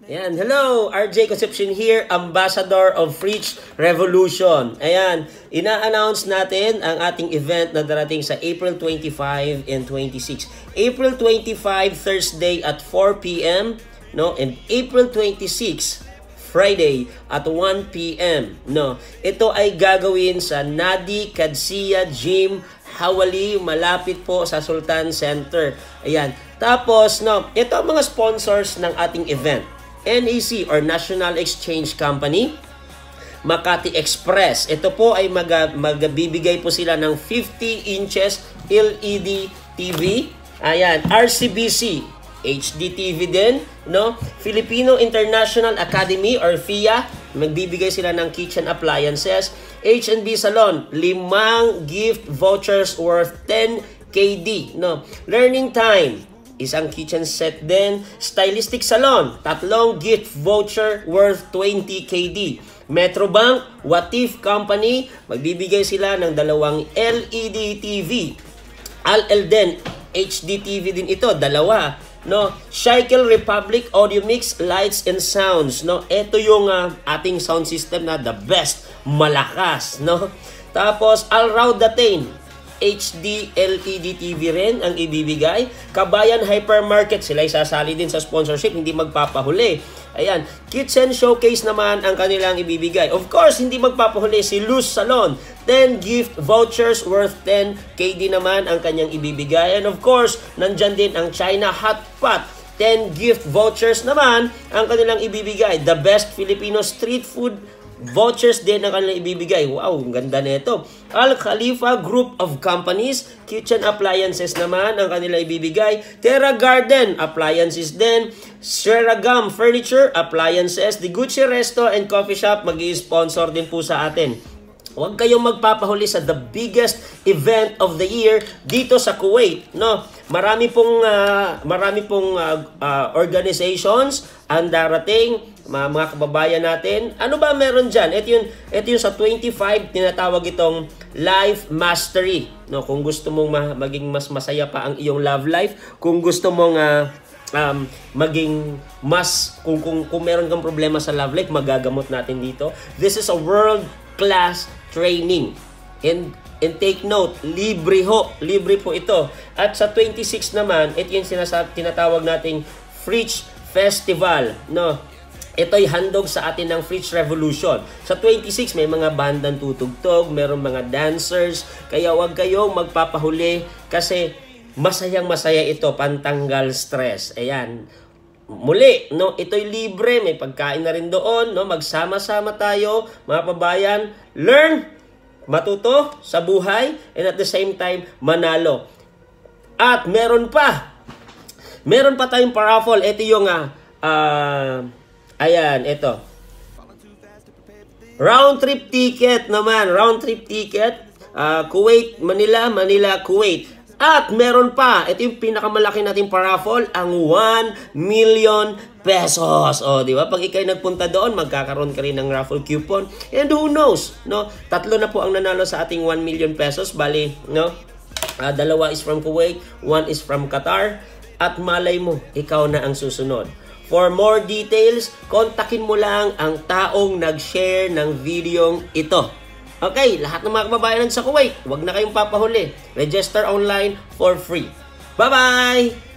Ayan, hello! RJ Concepcion here, Ambassador of Fridge Revolution. Ayan, ina-announce natin ang ating event na darating sa April 25 and 26. April 25, Thursday at 4 p.m. No? And April 26, Friday at 1 p.m. No? Ito ay gagawin sa Nadi Kadsia Gym, Hawali, malapit po sa Sultan Center. Ayan. Tapos, no, ito ang mga sponsors ng ating event. NEC or National Exchange Company, Makati Express. Ito po ay magbibigay po sila ng 50 inches LED TV. Ayan, RCBC, HD TV din, no? Filipino International Academy or FIA, magbibigay sila ng kitchen appliances. H&B Salon, 5 gift vouchers worth 10 KD, no? Learning Time, isang kitchen set din. Stylistic Salon, 3 gift voucher worth 20 KD. Metrobank, Watif Company, magbibigay sila ng 2 LED TV. Al-Elden, HD TV din ito, 2. No, Cycle Republic Audio Mix Lights and Sounds, no. Ito yung ating sound system na the best, malakas, no. Tapos Al Raudatain, HD LED TV rin ang ibibigay. Kabayan Hypermarket, sila isasali din sa sponsorship, hindi magpapahuli. Ayan, Kitchen Showcase naman ang kanilang ibibigay. Of course, hindi magpapahuli si Luz Salon. 10 gift vouchers worth 10 KD naman ang kanyang ibibigay. And of course, nandyan din ang China Hot Pot. 10 gift vouchers naman ang kanilang ibibigay. The Best Filipino Street Food vouchers din ang kanilang ibibigay. Wow, ang ganda nito. Al Khalifa Group of Companies, kitchen appliances naman ang kanilang ibibigay. Terra Garden, appliances din. Seragam Furniture, appliances. The Gucci Resto and Coffee Shop, mag-i-sponsor din po sa atin. Huwag kayong magpapahuli sa the biggest event of the year dito sa Kuwait, no? Marami pong organizations ang darating, mga kababayan natin. Ano ba meron diyan? Ito yung sa 25 tinatawag itong life mastery, no? Kung gusto mong maging mas masaya pa ang iyong love life, kung gusto mong maging mas kung meron kang problema sa love life, magagamot natin dito. This is a world class training. And take note, libre po ito. At sa 26 naman, ito yung tinatawag nating Fridge Festival, no? Ito ay handog sa atin ng Fridge Revolution. Sa 26, may mga bandang tutugtog, mayroong mga dancers, kaya huwag kayong magpapahuli kasi masayang-masaya ito, pantanggal stress. Ayan. Muli, no, ito'y libre, may pagkain na rin doon, no, magsama-sama tayo, mga pabayan, learn, matuto sa buhay, and at the same time, manalo. At meron pa tayong paraffle. Ito yung, ayan, ito. Round trip ticket naman, Kuwait, Manila, Manila, Kuwait. At meron pa, ito yung pinakamalaki nating paraffle, ang 1 million pesos. O, di ba? Pag ikay nagpunta doon, magkakaroon ka rin ng raffle coupon. And who knows, no? 3 na po ang nanalo sa ating 1 million pesos. Bali, no? 2 is from Kuwait, 1 is from Qatar. At malay mo, ikaw na ang susunod. For more details, kontakin mo lang ang taong nag-share ng videong ito. Okay, lahat ng mga kababayan sa Kuwait, huwag na kayong papahuli. Register online for free. Bye-bye!